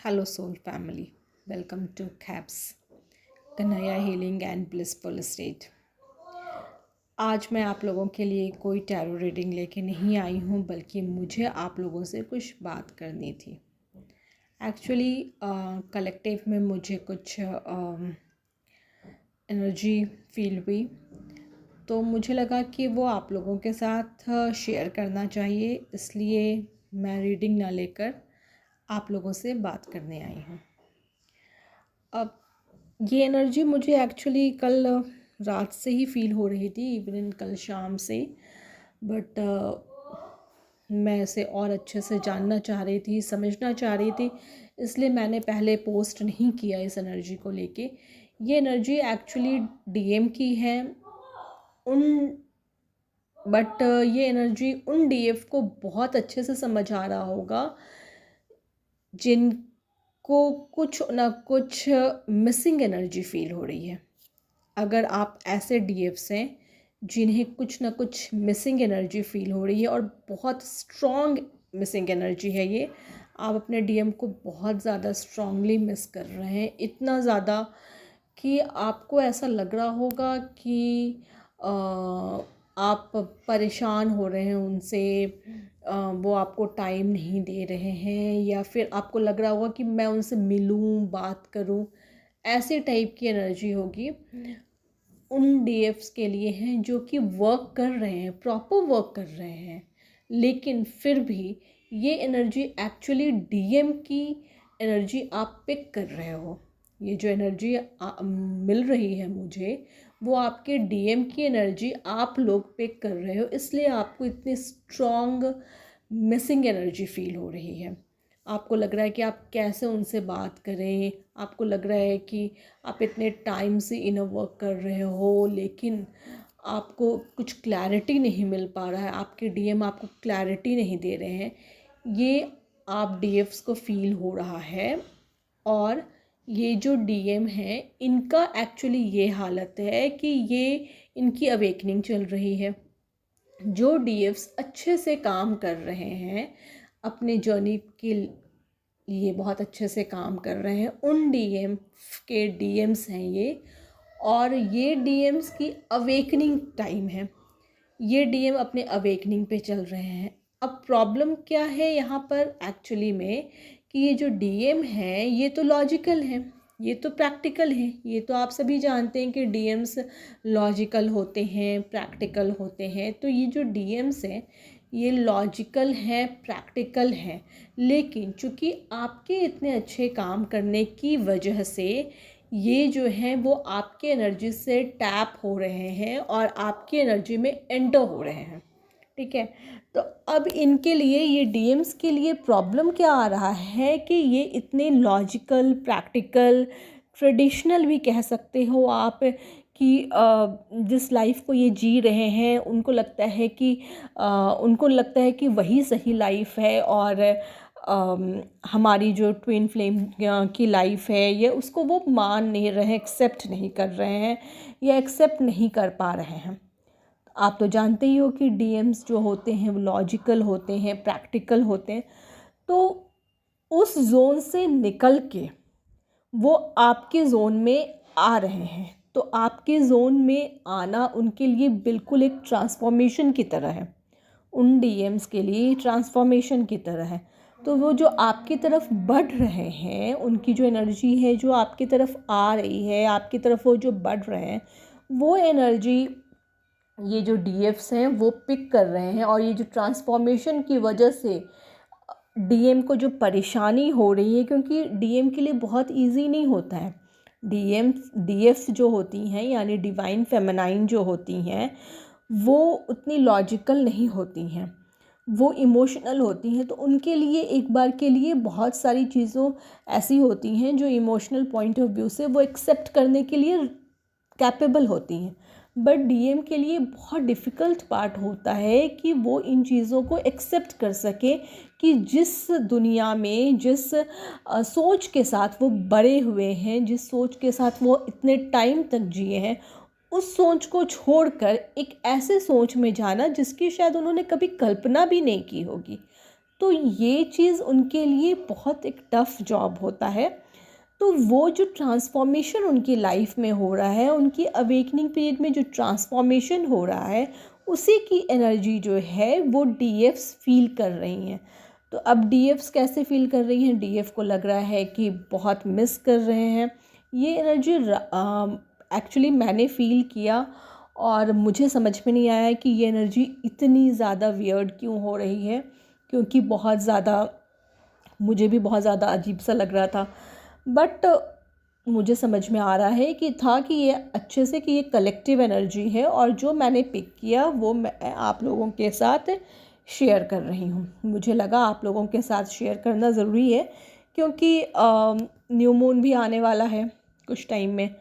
Hello, soul family. Welcome to CAPS, Kanhaiya healing and blissful state. आज मैं आप लोगों के लिए कोई टैरो रीडिंग लेके नहीं आई हूँ, बल्कि मुझे आप लोगों से कुछ बात करनी थी। एक्चुअली कलेक्टिव में मुझे कुछ एनर्जी फील हुई, तो मुझे लगा कि वो आप लोगों के साथ शेयर करना चाहिए, इसलिए मैं रीडिंग ना लेकर आप लोगों से बात करने आई हूँ। अब ये एनर्जी मुझे एक्चुअली कल रात से ही फील हो रही थी, इवन कल शाम से, बट मैं इसे और अच्छे से जानना चाह रही थी, समझना चाह रही थी, इसलिए मैंने पहले पोस्ट नहीं किया इस एनर्जी को लेके। ये एनर्जी एक्चुअली डीएम की है बट ये एनर्जी उन डीएफ को बहुत अच्छे से समझ आ रहा होगा जिनको कुछ ना कुछ मिसिंग एनर्जी फील हो रही है। अगर आप ऐसे डीएफ्स हैं जिन्हें कुछ ना कुछ मिसिंग एनर्जी फील हो रही है और बहुत स्ट्रॉन्ग मिसिंग एनर्जी है ये, आप अपने डीएम को बहुत ज़्यादा स्ट्रांगली मिस कर रहे हैं, इतना ज़्यादा कि आपको ऐसा लग रहा होगा कि आप परेशान हो रहे हैं उनसे, वो आपको टाइम नहीं दे रहे हैं, या फिर आपको लग रहा होगा कि मैं उनसे मिलूं, बात करूं, ऐसे टाइप की एनर्जी होगी। उन डीएफ्स के लिए हैं जो कि वर्क कर रहे हैं, प्रॉपर वर्क कर रहे हैं, लेकिन फिर भी ये एनर्जी एक्चुअली डीएम की एनर्जी आप पिक कर रहे हो। ये जो एनर्जी मिल रही है मुझे, वो आपके डीएम की एनर्जी आप लोग पिक कर रहे हो, इसलिए आपको इतनी स्ट्रॉन्ग मिसिंग एनर्जी फील हो रही है। आपको लग रहा है कि आप कैसे उनसे बात करें, आपको लग रहा है कि आप इतने टाइम से इनर वर्क कर रहे हो, लेकिन आपको कुछ क्लैरिटी नहीं मिल पा रहा है, आपके डीएम आपको क्लैरिटी नहीं दे रहे हैं। ये आप डीएफ्स को फील हो रहा है, और ये जो डीएम है इनका एक्चुअली ये हालत है कि ये इनकी अवेकनिंग चल रही है। जो डीएफ्स अच्छे से काम कर रहे हैं, अपने जर्नी के लिए बहुत अच्छे से काम कर रहे हैं, उन डीएम के डीएम्स हैं ये, और ये डीएम्स की अवेकनिंग टाइम है। ये डीएम अपने अवेकनिंग पे चल रहे हैं। अब प्रॉब्लम क्या है यहाँ पर एक्चुअली में, कि ये जो डीएम है ये तो लॉजिकल है, ये तो प्रैक्टिकल है, ये तो आप सभी जानते हैं कि डीएम्स लॉजिकल होते हैं, प्रैक्टिकल होते हैं। तो ये जो डीएम्स हैं ये लॉजिकल हैं, प्रैक्टिकल हैं, लेकिन चूँकि आपके इतने अच्छे काम करने की वजह से ये जो हैं वो आपके एनर्जी से टैप हो रहे हैं और आपकी एनर्जी में एंटर हो रहे हैं। ठीक है, तो अब इनके लिए, ये डीएम्स के लिए प्रॉब्लम क्या आ रहा है कि ये इतने लॉजिकल, प्रैक्टिकल, ट्रेडिशनल भी कह सकते हो आप, कि जिस लाइफ को ये जी रहे हैं उनको लगता है कि वही सही लाइफ है, और हमारी जो ट्विन फ्लेम की लाइफ है ये, उसको वो मान नहीं रहे, एक्सेप्ट नहीं कर रहे हैं, या एक्सेप्ट नहीं कर पा रहे हैं। आप तो जानते ही हो कि डीएम्स जो होते हैं वो लॉजिकल होते हैं, प्रैक्टिकल होते हैं, तो उस जोन से निकल के वो आपके जोन में आ रहे हैं। तो आपके जोन में आना उनके लिए बिल्कुल एक ट्रांसफॉर्मेशन की तरह है, उन डीएम्स के लिए ट्रांसफॉर्मेशन की तरह है। तो वो जो आपकी तरफ बढ़ रहे हैं, उनकी जो एनर्जी है जो आपकी तरफ आ रही है, आपकी तरफ वो जो बढ़ रहे हैं, वो एनर्जी ये जो डीएफ्स हैं वो पिक कर रहे हैं। और ये जो ट्रांसफॉर्मेशन की वजह से डीएम को जो परेशानी हो रही है, क्योंकि डीएम के लिए बहुत इजी नहीं होता है, डीएफ्स जो होती हैं यानी डिवाइन फेमिनाइन जो होती हैं, वो उतनी लॉजिकल नहीं होती हैं, वो इमोशनल होती हैं। तो उनके लिए एक बार के लिए बहुत सारी चीज़ों ऐसी होती हैं जो इमोशनल पॉइंट ऑफ व्यू से वो एक्सेप्ट करने के लिए कैपेबल होती हैं, बट डीएम के लिए बहुत डिफ़िकल्ट पार्ट होता है कि वो इन चीज़ों को एक्सेप्ट कर सके कि जिस दुनिया में, जिस सोच के साथ वो बड़े हुए हैं, जिस सोच के साथ वो इतने टाइम तक जिए हैं, उस सोच को छोड़कर एक ऐसे सोच में जाना जिसकी शायद उन्होंने कभी कल्पना भी नहीं की होगी। तो ये चीज़ उनके लिए बहुत एक टफ़ जॉब होता है। तो वो जो ट्रांसफॉर्मेशन उनकी लाइफ में हो रहा है, उनकी अवेकनिंग पीरियड में जो ट्रांसफॉर्मेशन हो रहा है, उसी की एनर्जी जो है वो डीएफ्स फील कर रही हैं। तो अब डीएफ्स कैसे फील कर रही हैं? डीएफ को लग रहा है कि बहुत मिस कर रहे हैं। ये एनर्जी एक्चुअली मैंने फ़ील किया और मुझे समझ में नहीं आया कि ये एनर्जी इतनी ज़्यादा वियर्ड क्यों हो रही है, क्योंकि बहुत ज़्यादा मुझे भी बहुत ज़्यादा अजीब सा लग रहा था। बट मुझे समझ में आ रहा है कि ये अच्छे से कि ये कलेक्टिव एनर्जी है और जो मैंने पिक किया वो मैं आप लोगों के साथ शेयर कर रही हूँ। मुझे लगा आप लोगों के साथ शेयर करना ज़रूरी है, क्योंकि न्यू मून भी आने वाला है कुछ टाइम में,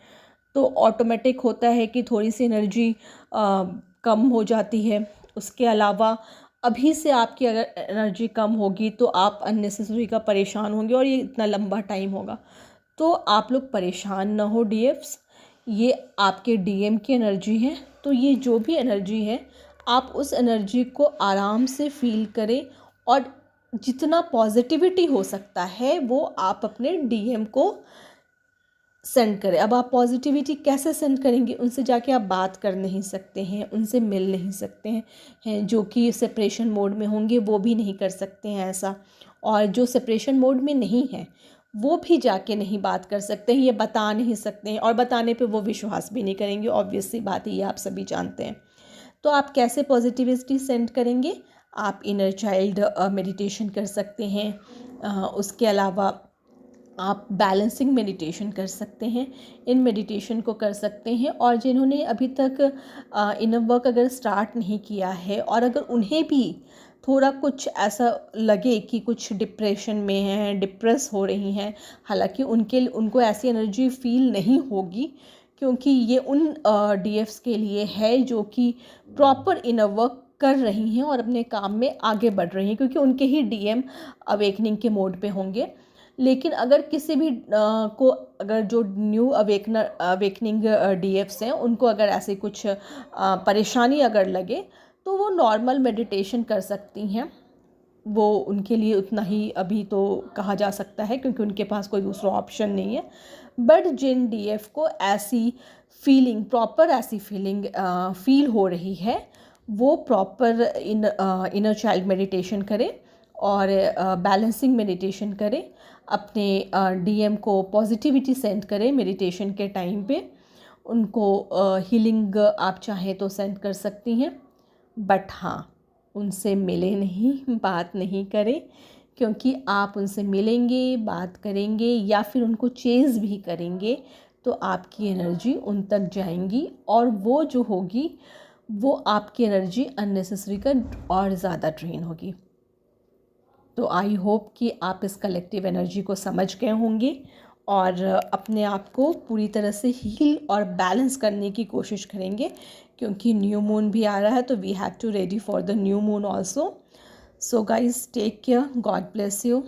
तो ऑटोमेटिक होता है कि थोड़ी सी एनर्जी कम हो जाती है। उसके अलावा अभी से आपकी अगर एनर्जी कम होगी तो आप अननेसेसरी का परेशान होंगे और ये इतना लंबा टाइम होगा। तो आप लोग परेशान ना हो डीएफ्स, ये आपके डीएम की एनर्जी है। तो ये जो भी एनर्जी है आप उस एनर्जी को आराम से फील करें और जितना पॉजिटिविटी हो सकता है वो आप अपने डीएम को सेंड करें। अब आप पॉजिटिविटी कैसे सेंड करेंगे? उनसे जाके आप बात कर नहीं सकते हैं, उनसे मिल नहीं सकते हैं जो कि सेपरेशन मोड में होंगे वो भी नहीं कर सकते हैं ऐसा, और जो सेपरेशन मोड में नहीं है वो भी जाके नहीं बात कर सकते हैं, ये बता नहीं सकते हैं, और बताने पे वो विश्वास भी नहीं करेंगे। ऑब्वियस सी बात है, ये आप सभी जानते हैं। तो आप कैसे पॉजिटिविटी सेंड करेंगे? आप इनर चाइल्ड मेडिटेशन कर सकते हैं। उसके अलावा आप बैलेंसिंग मेडिटेशन कर सकते हैं, इन मेडिटेशन को कर सकते हैं। और जिन्होंने अभी तक इनर वर्क अगर स्टार्ट नहीं किया है और अगर उन्हें भी थोड़ा कुछ ऐसा लगे कि कुछ डिप्रेशन में हैं, डिप्रेस हो रही हैं, हालांकि उनको ऐसी एनर्जी फील नहीं होगी, क्योंकि ये उन डीएफ्स के लिए है जो कि प्रॉपर इनर वर्क कर रही हैं और अपने काम में आगे बढ़ रही हैं, क्योंकि उनके ही डीएम अवेकनिंग के मोड पे होंगे। लेकिन अगर किसी भी को अगर जो न्यू अवेकनिंग डीएफ्स हैं उनको अगर ऐसे कुछ परेशानी अगर लगे तो वो नॉर्मल मेडिटेशन कर सकती हैं। वो उनके लिए उतना ही अभी तो कहा जा सकता है, क्योंकि उनके पास कोई दूसरा ऑप्शन नहीं है। बट जिन डीएफ को ऐसी फीलिंग फील हो रही है वो प्रॉपर इनर चाइल्ड मेडिटेशन करें और बैलेंसिंग मेडिटेशन करें। अपने डीएम को पॉजिटिविटी सेंड करें मेडिटेशन के टाइम पे। उनको हीलिंग आप चाहें तो सेंड कर सकती हैं, बट हाँ, उनसे मिले नहीं, बात नहीं करें, क्योंकि आप उनसे मिलेंगे, बात करेंगे या फिर उनको चेज़ भी करेंगे तो आपकी एनर्जी उन तक जाएंगी और वो जो होगी वो आपकी एनर्जी अननेसेसरी का और ज़्यादा ड्रेन होगी। तो आई होप कि आप इस कलेक्टिव एनर्जी को समझ गए होंगे और अपने आप को पूरी तरह से हील और बैलेंस करने की कोशिश करेंगे, क्योंकि न्यू मून भी आ रहा है, तो we have to ready for the new moon also. So guys, take care, God bless you.